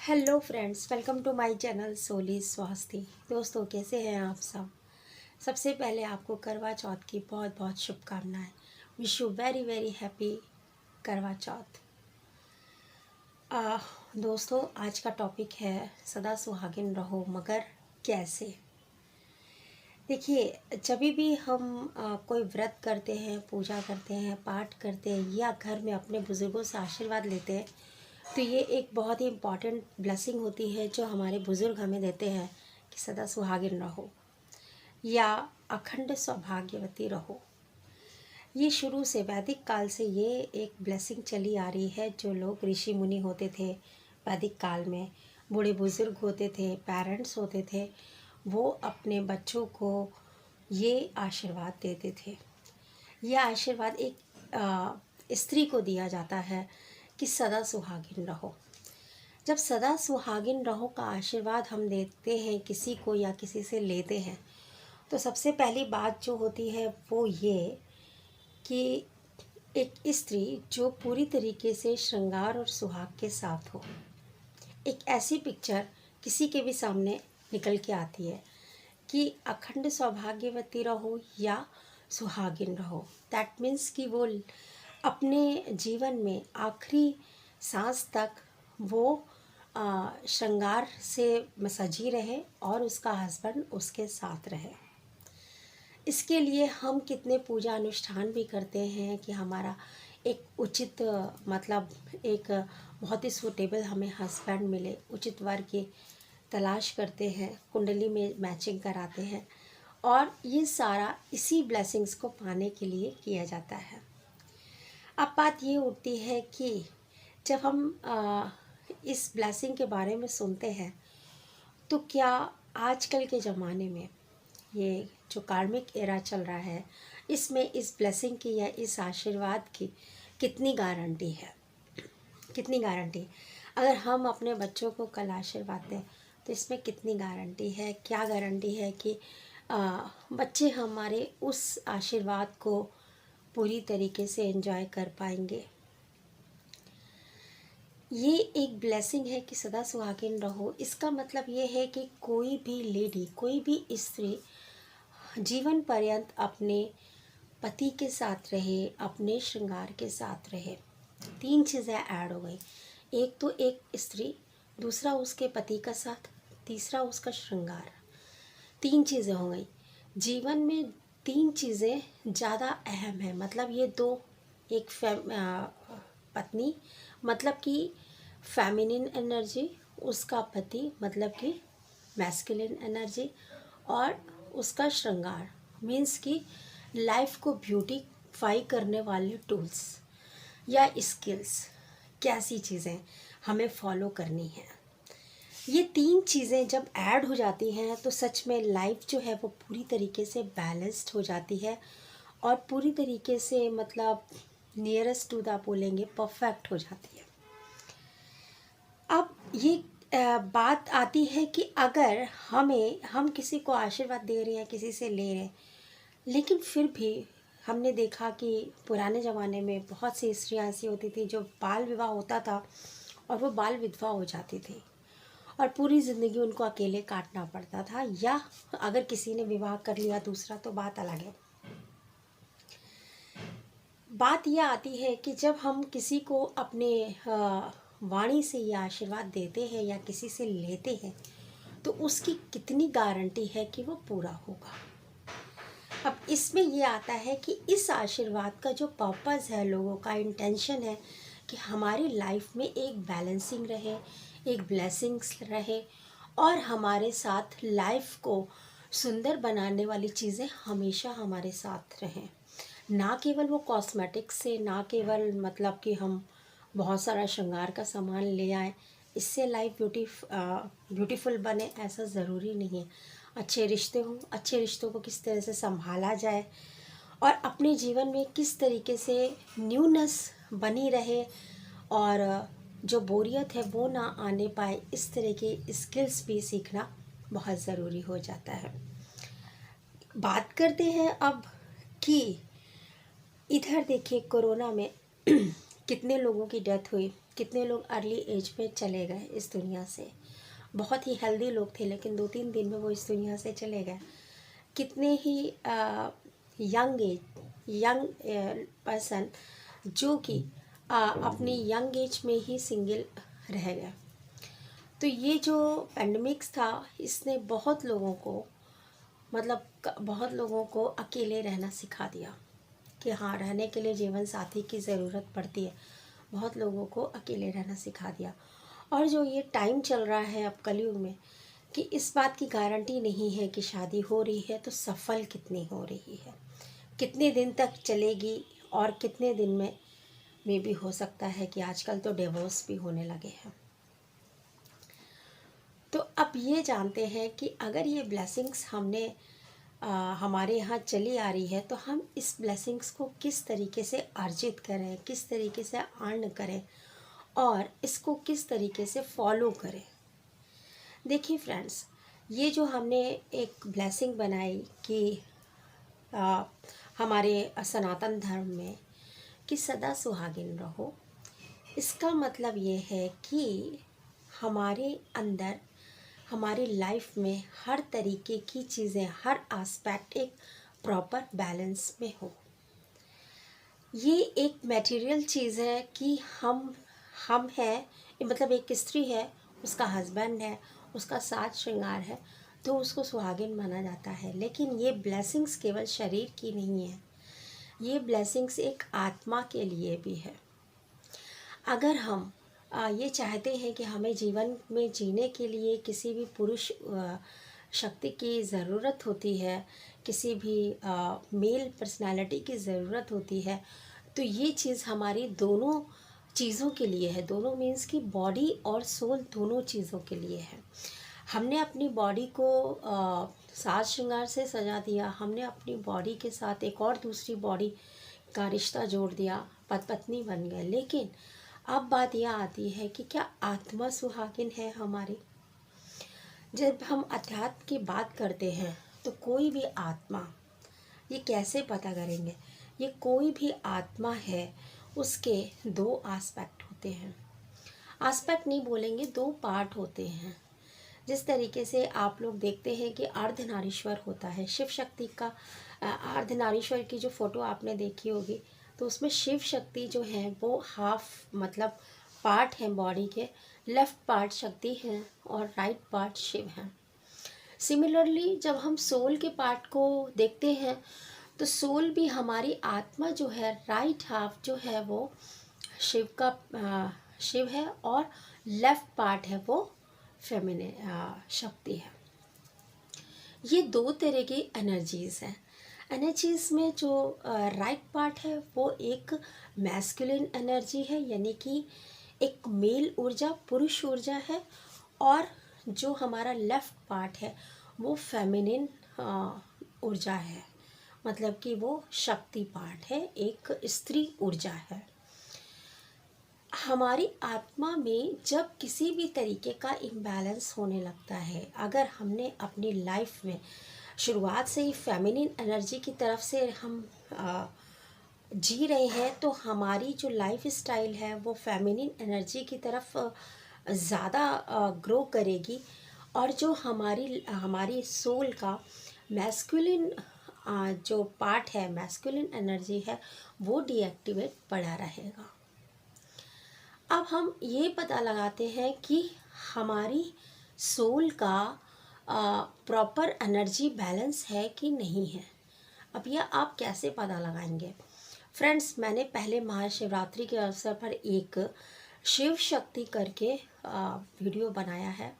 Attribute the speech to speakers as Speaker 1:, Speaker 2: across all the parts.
Speaker 1: Hello friends, welcome to my channel सोली स्वास्थ्य। दोस्तों, कैसे हैं आप सब। सबसे पहले आपको करवा चौथ की बहुत बहुत शुभकामनाएं। Wish you very very happy करवा चौथ। दोस्तों, आज का टॉपिक है सदा सुहागिन रहो मगर कैसे। देखिए, जब भी हम कोई व्रत करते हैं, पूजा करते हैं, पाठ करते हैं या घर में अपने बुज़ुर्गों से आशीर्वाद लेते हैं, तो ये एक बहुत ही इम्पॉर्टेंट ब्लेसिंग होती है जो हमारे बुज़ुर्ग हमें देते हैं कि सदा सुहागिन रहो या अखंड सौभाग्यवती रहो। ये शुरू से वैदिक काल से ये एक ब्लेसिंग चली आ रही है। जो लोग ऋषि मुनि होते थे वैदिक काल में, बूढ़े बुज़ुर्ग होते थे, पेरेंट्स होते थे, वो अपने बच्चों को ये आशीर्वाद देते थे। यह आशीर्वाद एक स्त्री को दिया जाता है कि सदा सुहागिन रहो। जब सदा सुहागिन रहो का आशीर्वाद हम देते हैं किसी को या किसी से लेते हैं, तो सबसे पहली बात जो होती है वो ये कि एक स्त्री जो पूरी तरीके से श्रृंगार और सुहाग के साथ हो। एक ऐसी पिक्चर किसी के भी सामने निकल के आती है कि अखंड सौभाग्यवती रहो या सुहागिन रहो। दैट मीन्स कि वो अपने जीवन में आखिरी सांस तक वो श्रृंगार से सजी रहे और उसका हस्बैंड उसके साथ रहे। इसके लिए हम कितने पूजा अनुष्ठान भी करते हैं कि हमारा एक उचित मतलब एक बहुत ही सूटेबल हमें हस्बैंड मिले, उचित वर की तलाश करते हैं, कुंडली में मैचिंग कराते हैं, और ये सारा इसी ब्लेसिंग्स को पाने के लिए किया जाता है। अब बात ये उठती है कि जब हम इस ब्लेसिंग के बारे में सुनते हैं तो क्या आजकल के ज़माने में ये जो कार्मिक एरा चल रहा है, इसमें इस ब्लेसिंग की या इस आशीर्वाद की कितनी गारंटी है। कितनी गारंटी, अगर हम अपने बच्चों को कल आशीर्वाद दें तो इसमें कितनी गारंटी है, क्या गारंटी है कि बच्चे हमारे उस आशीर्वाद को पूरी तरीके से एंजॉय कर पाएंगे। ये एक ब्लेसिंग है कि सदा सुहागिन रहो। इसका मतलब ये है कि कोई भी लेडी, कोई भी स्त्री जीवन पर्यंत अपने पति के साथ रहे, अपने श्रृंगार के साथ रहे। तीन चीज़ें ऐड हो गई। एक तो एक स्त्री, दूसरा उसके पति का साथ, तीसरा उसका श्रृंगार। तीन चीज़ें हो गई। जीवन में तीन चीज़ें ज़्यादा अहम है। मतलब ये दो, एक पत्नी मतलब कि फेमिनिन एनर्जी, उसका पति मतलब कि मैस्कुलिन एनर्जी, और उसका श्रृंगार मीन्स कि लाइफ को ब्यूटीफाई करने वाले टूल्स या स्किल्स। कैसी चीज़ें हमें फॉलो करनी है। ये तीन चीज़ें जब ऐड हो जाती हैं तो सच में लाइफ जो है वो पूरी तरीके से बैलेंस्ड हो जाती है और पूरी तरीके से मतलब नियरेस्ट टू द बोलेंगे परफेक्ट हो जाती है। अब ये बात आती है कि अगर हम किसी को आशीर्वाद दे रहे हैं, किसी से ले रहे हैं, लेकिन फिर भी हमने देखा कि पुराने ज़माने में बहुत सी स्त्रियाँ ऐसी होती थी जो बाल विवाह होता था और वो बाल विधवा हो जाती थी और पूरी ज़िंदगी उनको अकेले काटना पड़ता था, या अगर किसी ने विवाह कर लिया दूसरा तो बात अलग है। बात यह आती है कि जब हम किसी को अपने वाणी से यह आशीर्वाद देते हैं या किसी से लेते हैं तो उसकी कितनी गारंटी है कि वो पूरा होगा। अब इसमें ये आता है कि इस आशीर्वाद का जो पर्पज़ है, लोगों का इंटेंशन है कि हमारी लाइफ में एक बैलेंसिंग रहे, एक ब्लेसिंग्स रहे और हमारे साथ लाइफ को सुंदर बनाने वाली चीज़ें हमेशा हमारे साथ रहें। ना केवल वो कॉस्मेटिक्स से, ना केवल मतलब कि हम बहुत सारा श्रृंगार का सामान ले आए, इससे लाइफ ब्यूटीफुल बने, ऐसा ज़रूरी नहीं है। अच्छे रिश्ते हों, अच्छे रिश्तों को किस तरह से संभाला जाए और अपने जीवन में किस तरीके से न्यूनेस बनी रहे और जो बोरियत है वो ना आने पाए, इस तरह के स्किल्स भी सीखना बहुत ज़रूरी हो जाता है। बात करते हैं अब कि इधर देखिए कोरोना में कितने लोगों की डेथ हुई, कितने लोग अर्ली एज में चले गए इस दुनिया से। बहुत ही हेल्दी लोग थे लेकिन 2-3 दिन में वो इस दुनिया से चले गए। कितने ही यंग पर्सन जो कि अपनी यंग एज में ही सिंगल रह गए। तो ये जो पेंडेमिक्स था इसने बहुत लोगों को बहुत लोगों को अकेले रहना सिखा दिया कि हाँ, रहने के लिए जीवन साथी की ज़रूरत पड़ती है। बहुत लोगों को अकेले रहना सिखा दिया। और जो ये टाइम चल रहा है अब कलयुग में कि इस बात की गारंटी नहीं है कि शादी हो रही है तो सफल कितनी हो रही है, कितने दिन तक चलेगी और कितने दिन में भी हो सकता है कि आजकल तो डिवोर्स भी होने लगे हैं। तो अब ये जानते हैं कि अगर ये ब्लेसिंग्स हमारे यहाँ चली आ रही है तो हम इस ब्लेसिंग्स को किस तरीके से अर्जित करें, किस तरीके से अर्न करें और इसको किस तरीके से फॉलो करें। देखिए फ्रेंड्स, ये जो हमने एक ब्लेसिंग बनाई कि हमारे सनातन धर्म में कि सदा सुहागिन रहो, इसका मतलब ये है कि हमारे अंदर हमारी लाइफ में हर तरीके की चीज़ें, हर एस्पेक्ट एक प्रॉपर बैलेंस में हो। ये एक मटेरियल चीज़ है कि हम हैं, मतलब एक स्त्री है, उसका हस्बैंड है, उसका साज श्रृंगार है तो उसको सुहागिन माना जाता है। लेकिन ये ब्लेसिंग्स केवल शरीर की नहीं है, ये ब्लेसिंग्स एक आत्मा के लिए भी है। अगर हम ये चाहते हैं कि हमें जीवन में जीने के लिए किसी भी पुरुष शक्ति की ज़रूरत होती है, किसी भी मेल पर्सनालिटी की ज़रूरत होती है, तो ये चीज़ हमारी दोनों चीज़ों के लिए है। दोनों मीन्स कि बॉडी और सोल दोनों चीज़ों के लिए है। हमने अपनी बॉडी को साज श्रृंगार से सजा दिया, हमने अपनी बॉडी के साथ एक और दूसरी बॉडी का रिश्ता जोड़ दिया, पति पत्नी बन गए। लेकिन अब बात यह आती है कि क्या आत्मा सुहागिन है हमारी? जब हम अध्यात्म की बात करते हैं तो कोई भी आत्मा, ये कैसे पता करेंगे? ये कोई भी आत्मा है, उसके 2 एस्पेक्ट होते हैं। एस्पेक्ट नहीं बोलेंगे, 2 पार्ट होते हैं। जिस तरीके से आप लोग देखते हैं कि अर्धनारीश्वर होता है, शिव शक्ति का अर्धनारीश्वर की जो फोटो आपने देखी होगी तो उसमें शिव शक्ति जो है वो हाफ मतलब पार्ट है बॉडी के, लेफ्ट पार्ट शक्ति है और राइट पार्ट शिव है। सिमिलरली जब हम सोल के पार्ट को देखते हैं तो सोल भी हमारी आत्मा जो है, राइट हाफ जो है वो शिव है और लेफ्ट पार्ट है वो फेमिनिन शक्ति है। ये 2 तरह की एनर्जीज़ हैं। एनर्जीज़ में जो राइट पार्ट है वो एक मैस्कुलिन एनर्जी है, यानी कि एक मेल ऊर्जा, पुरुष ऊर्जा है, और जो हमारा लेफ्ट पार्ट है वो फेमिनिन ऊर्जा है, मतलब कि वो शक्ति पार्ट है, एक स्त्री ऊर्जा है। हमारी आत्मा में जब किसी भी तरीके का इम्बैलेंस होने लगता है, अगर हमने अपनी लाइफ में शुरुआत से ही फेमिनिन एनर्जी की तरफ से हम जी रहे हैं तो हमारी जो लाइफ स्टाइल है वो फेमिनिन एनर्जी की तरफ ज़्यादा ग्रो करेगी, और जो हमारी सोल का मैस्कुलिन जो पार्ट है, मैस्कुलिन एनर्जी है, वो डीएक्टिवेट पड़ा रहेगा। अब हम ये पता लगाते हैं कि हमारी सोल का प्रॉपर एनर्जी बैलेंस है कि नहीं है। अब यह आप कैसे पता लगाएंगे? फ्रेंड्स, मैंने पहले महाशिवरात्रि के अवसर पर एक शिव शक्ति करके वीडियो बनाया है।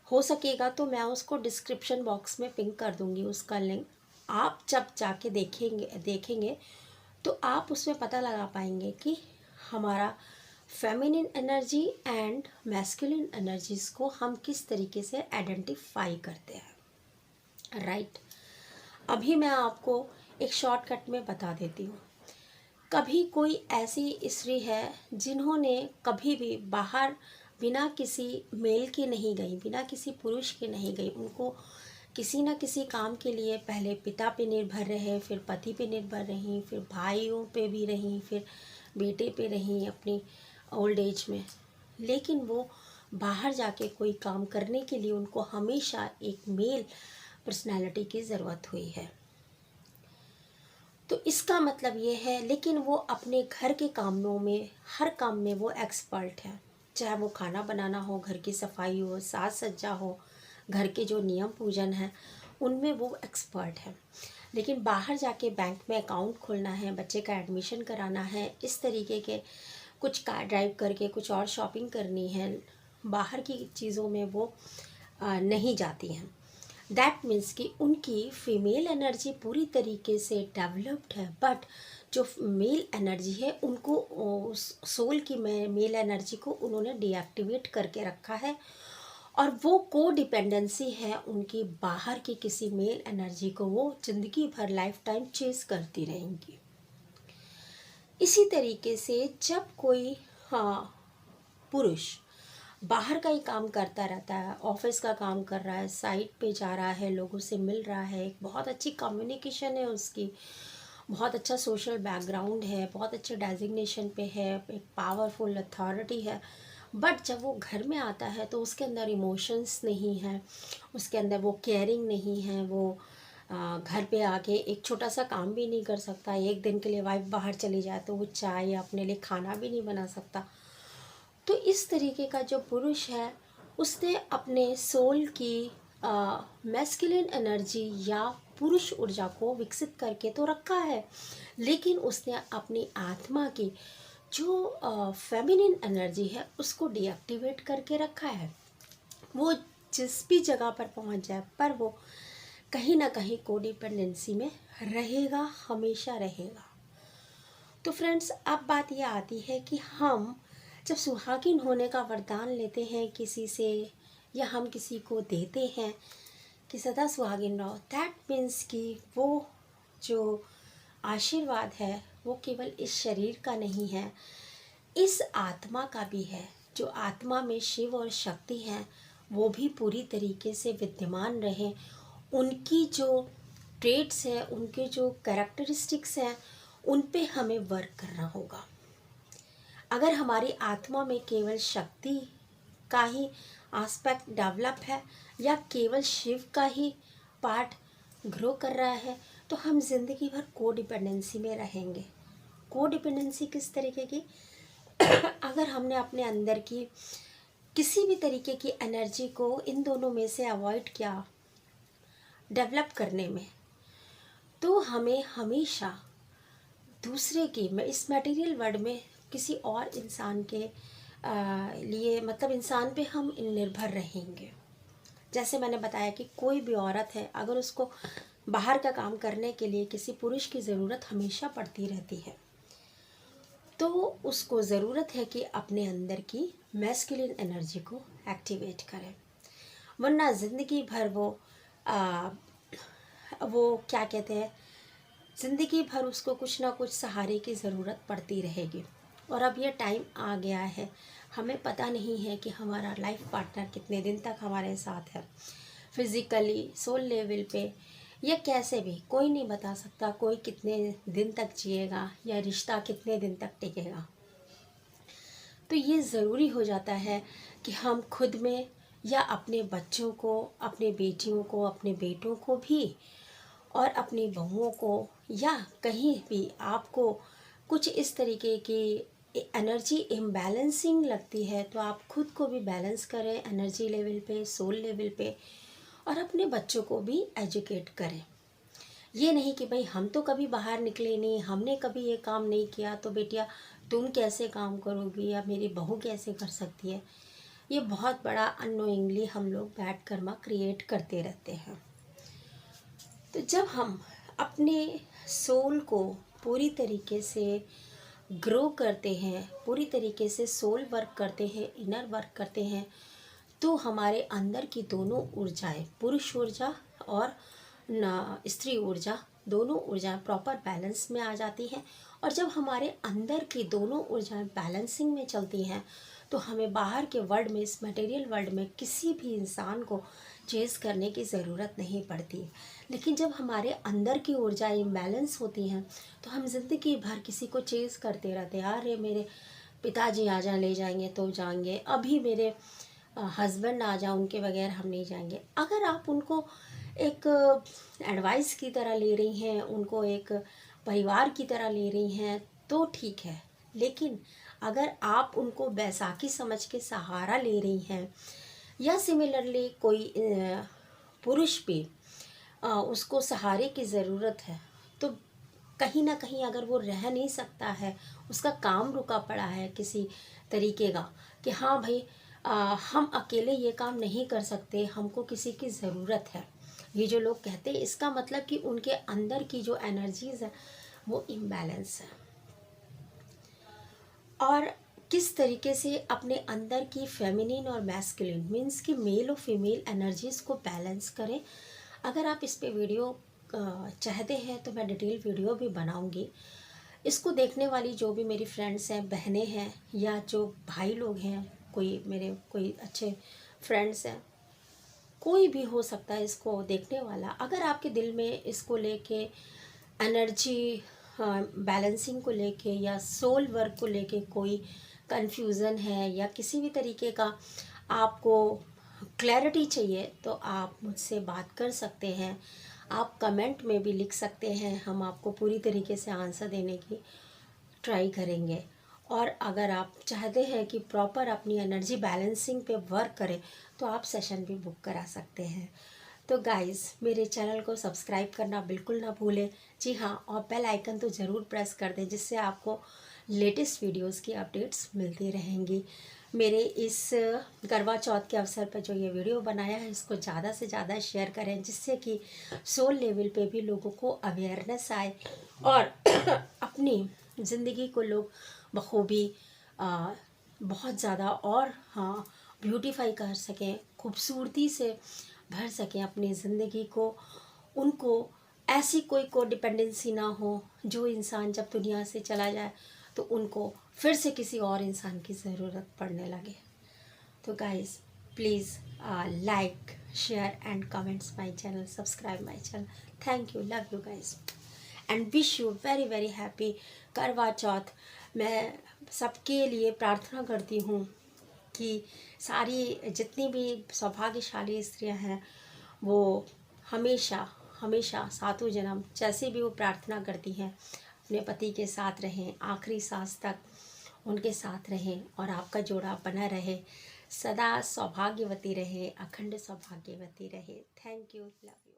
Speaker 1: हो सकेगा तो मैं उसको डिस्क्रिप्शन बॉक्स में पिन कर दूंगी उसका लिंक। आप जब जाके देखेंगे तो आप उसमें पता लगा पाएंगे कि हमारा feminine energy and masculine energies को हम किस तरीके से आइडेंटिफाई करते हैं, राइट। अभी मैं आपको एक शॉर्टकट में बता देती हूँ। कभी कोई ऐसी स्त्री है जिन्होंने कभी भी बाहर बिना किसी मेल के नहीं गई, बिना किसी पुरुष के नहीं गई, उनको किसी न किसी काम के लिए पहले पिता पे निर्भर रहे, फिर पति पे निर्भर रहीं, फिर भाइयों पे भी रहीं, फिर बेटे पे रहीं, अपनी ओल्ड एज में, लेकिन वो बाहर जाके कोई काम करने के लिए उनको हमेशा एक मेल पर्सनालिटी की ज़रूरत हुई है। तो इसका मतलब ये है, लेकिन वो अपने घर के कामों में, हर काम में वो एक्सपर्ट है। चाहे वो खाना बनाना हो, घर की सफाई हो, साज सज्जा हो, घर के जो नियम पूजन है उनमें वो एक्सपर्ट है। लेकिन बाहर जाके बैंक में अकाउंट खोलना है, बच्चे का एडमिशन कराना है, इस तरीके के कुछ कार ड्राइव करके कुछ और शॉपिंग करनी है, बाहर की चीज़ों में वो नहीं जाती हैं। दैट मीन्स कि उनकी फीमेल एनर्जी पूरी तरीके से डेवलप्ड है, बट जो मेल एनर्जी है उनको, उस सोल की मेल एनर्जी को उन्होंने डीएक्टिवेट करके रखा है, और वो को डिपेंडेंसी है उनकी बाहर की किसी मेल एनर्जी को वो ज़िंदगी भर लाइफ टाइम चेस करती रहेंगी। इसी तरीके से जब कोई पुरुष बाहर का ही काम करता रहता है, ऑफिस का काम कर रहा है, साइट पे जा रहा है, लोगों से मिल रहा है, एक बहुत अच्छी कम्युनिकेशन है उसकी, बहुत अच्छा सोशल बैकग्राउंड है, बहुत अच्छे डेजिग्नेशन पे है, एक पावरफुल अथॉरिटी है, बट जब वो घर में आता है तो उसके अंदर इमोशंस नहीं है, उसके अंदर वो केयरिंग नहीं है, वो घर पे आके एक छोटा सा काम भी नहीं कर सकता। एक दिन के लिए वाइफ बाहर चली जाए तो वो चाय या अपने लिए खाना भी नहीं बना सकता। तो इस तरीके का जो पुरुष है उसने अपने सोल की मैस्कुलिन एनर्जी या पुरुष ऊर्जा को विकसित करके तो रखा है, लेकिन उसने अपनी आत्मा की जो फेमिनिन एनर्जी है उसको डीएक्टिवेट करके रखा है। वो जिस भी जगह पर पहुंच जाए, पर वो कहीं ना कहीं कोडिपेंडेंसी में रहेगा, हमेशा रहेगा। तो फ्रेंड्स, अब बात ये आती है कि हम जब सुहागिन होने का वरदान लेते हैं किसी से, या हम किसी को देते हैं कि सदा सुहागिन रहो, दैट मीन्स कि वो जो आशीर्वाद है वो केवल इस शरीर का नहीं है, इस आत्मा का भी है। जो आत्मा में शिव और शक्ति हैं वो भी पूरी तरीके से विद्यमान रहें, उनकी जो ट्रेट्स हैं, उनके जो कैरेक्टरिस्टिक्स हैं, उन पे हमें वर्क करना होगा। अगर हमारी आत्मा में केवल शक्ति का ही एस्पेक्ट डेवलप है, या केवल शिव का ही पार्ट ग्रो कर रहा है, तो हम जिंदगी भर कोडिपेंडेंसी में रहेंगे। कोडिपेंडेंसी किस तरीके की? अगर हमने अपने अंदर की किसी भी तरीके की एनर्जी को इन दोनों में से अवॉइड किया डेवलप करने में, तो हमें हमेशा दूसरे की, मैं इस मटेरियल वर्ल्ड में किसी और इंसान के लिए, मतलब इंसान पे हम निर्भर रहेंगे। जैसे मैंने बताया कि कोई भी औरत है, अगर उसको बाहर का काम करने के लिए किसी पुरुष की ज़रूरत हमेशा पड़ती रहती है, तो उसको ज़रूरत है कि अपने अंदर की मैस्कुलिन एनर्जी को एक्टिवेट करें, वरना ज़िंदगी भर वो क्या कहते हैं, ज़िंदगी भर उसको कुछ ना कुछ सहारे की ज़रूरत पड़ती रहेगी। और अब ये टाइम आ गया है, हमें पता नहीं है कि हमारा लाइफ पार्टनर कितने दिन तक हमारे साथ है, फिज़िकली, सोल लेवल पे, या कैसे भी कोई नहीं बता सकता कोई कितने दिन तक जिएगा या रिश्ता कितने दिन तक टिकेगा। तो ये ज़रूरी हो जाता है कि हम खुद में, या अपने बच्चों को, अपने बेटियों को, अपने बेटों को भी, और अपनी बहुओं को, या कहीं भी आपको कुछ इस तरीके की एनर्जी इम्बैलेंसिंग लगती है, तो आप खुद को भी बैलेंस करें एनर्जी लेवल पे, सोल लेवल पे, और अपने बच्चों को भी एजुकेट करें। ये नहीं कि भाई हम तो कभी बाहर निकले नहीं, हमने कभी ये काम नहीं किया, तो बेटिया तुम कैसे काम करोगी, या मेरी बहू कैसे कर सकती है। ये बहुत बड़ा अननोइंगली हम लोग बैड कर्मा क्रिएट करते रहते हैं। तो जब हम अपने सोल को पूरी तरीके से ग्रो करते हैं, पूरी तरीके से सोल वर्क करते हैं, इनर वर्क करते हैं, तो हमारे अंदर की दोनों ऊर्जाएं, पुरुष ऊर्जा और स्त्री ऊर्जा, दोनों ऊर्जाएं प्रॉपर बैलेंस में आ जाती हैं। और जब हमारे अंदर की दोनों ऊर्जाएं बैलेंसिंग में चलती हैं, तो हमें बाहर के वर्ल्ड में, इस मटेरियल वर्ल्ड में किसी भी इंसान को चेस करने की ज़रूरत नहीं पड़ती। लेकिन जब हमारे अंदर की ऊर्जा इम्बैलेंस होती हैं, तो हम ज़िंदगी भर किसी को चेस करते रहते हैं, अरे पिताजी आ जाए ले जाएंगे तो जाएंगे, अभी मेरे हस्बैंड आ जाए उनके बगैर हम नहीं जाएंगे। अगर आप उनको एक एडवाइस की तरह ले रही हैं, उनको एक परिवार की तरह ले रही हैं तो ठीक है, लेकिन अगर आप उनको बैसाखी समझ के सहारा ले रही हैं, या सिमिलरली कोई पुरुष भी उसको सहारे की ज़रूरत है, तो कहीं ना कहीं अगर वो रह नहीं सकता है, उसका काम रुका पड़ा है किसी तरीके का, कि हाँ भाई हम अकेले ये काम नहीं कर सकते, हमको किसी की ज़रूरत है, ये जो लोग कहते हैं, इसका मतलब कि उनके अंदर की जो एनर्जीज़ है वो इम्बैलेंस है। और किस तरीके से अपने अंदर की फेमिनिन और मैस्कुलिन मीन्स कि मेल और फीमेल एनर्जीज़ को बैलेंस करें। अगर आप इस पे वीडियो चाहते हैं तो मैं डिटेल वीडियो भी बनाऊंगी। इसको देखने वाली जो भी मेरी फ्रेंड्स हैं, बहनें हैं, या जो भाई लोग हैं, कोई मेरे कोई अच्छे फ्रेंड्स हैं, कोई भी हो सकता है इसको देखने वाला, अगर आपके दिल में इसको लेके एनर्जी बैलेंसिंग को लेके या सोल वर्क को लेके कोई कंफ्यूज़न है, या किसी भी तरीके का आपको क्लैरिटी चाहिए, तो आप मुझसे बात कर सकते हैं। आप कमेंट में भी लिख सकते हैं, हम आपको पूरी तरीके से आंसर देने की ट्राई करेंगे। और अगर आप चाहते हैं कि प्रॉपर अपनी एनर्जी बैलेंसिंग पे वर्क करें तो आप सेशन भी बुक करा सकते हैं। तो गाइस, मेरे चैनल को सब्सक्राइब करना बिल्कुल ना भूलें। जी हाँ, और बेल आइकन तो ज़रूर प्रेस कर दें, जिससे आपको लेटेस्ट वीडियोस की अपडेट्स मिलती रहेंगी। मेरे इस करवा चौथ के अवसर पर जो ये वीडियो बनाया है, इसको ज़्यादा से ज़्यादा शेयर करें, जिससे कि सोल लेवल पे भी लोगों को अवेयरनेस आए और अपनी ज़िंदगी को लोग बखूबी बहुत ज़्यादा और हाँ ब्यूटीफाई कर सकें, खूबसूरती से भर सकें अपनी ज़िंदगी को। उनको ऐसी कोई कोडिपेंडेंसी ना हो, जो इंसान जब दुनिया से चला जाए तो उनको फिर से किसी और इंसान की ज़रूरत पड़ने लगे। तो guys, please like, share and comments my channel, subscribe my channel. Thank you, love you guys and wish you very very happy करवा चौथ। मैं सबके लिए प्रार्थना करती हूँ कि सारी जितनी भी सौभाग्यशाली स्त्रियां हैं वो हमेशा हमेशा सातों जन्म जैसे भी वो प्रार्थना करती हैं अपने पति के साथ रहें, आखिरी सांस तक उनके साथ रहें, और आपका जोड़ा बना रहे, सदा सौभाग्यवती रहे, अखंड सौभाग्यवती रहे। Thank you, love you.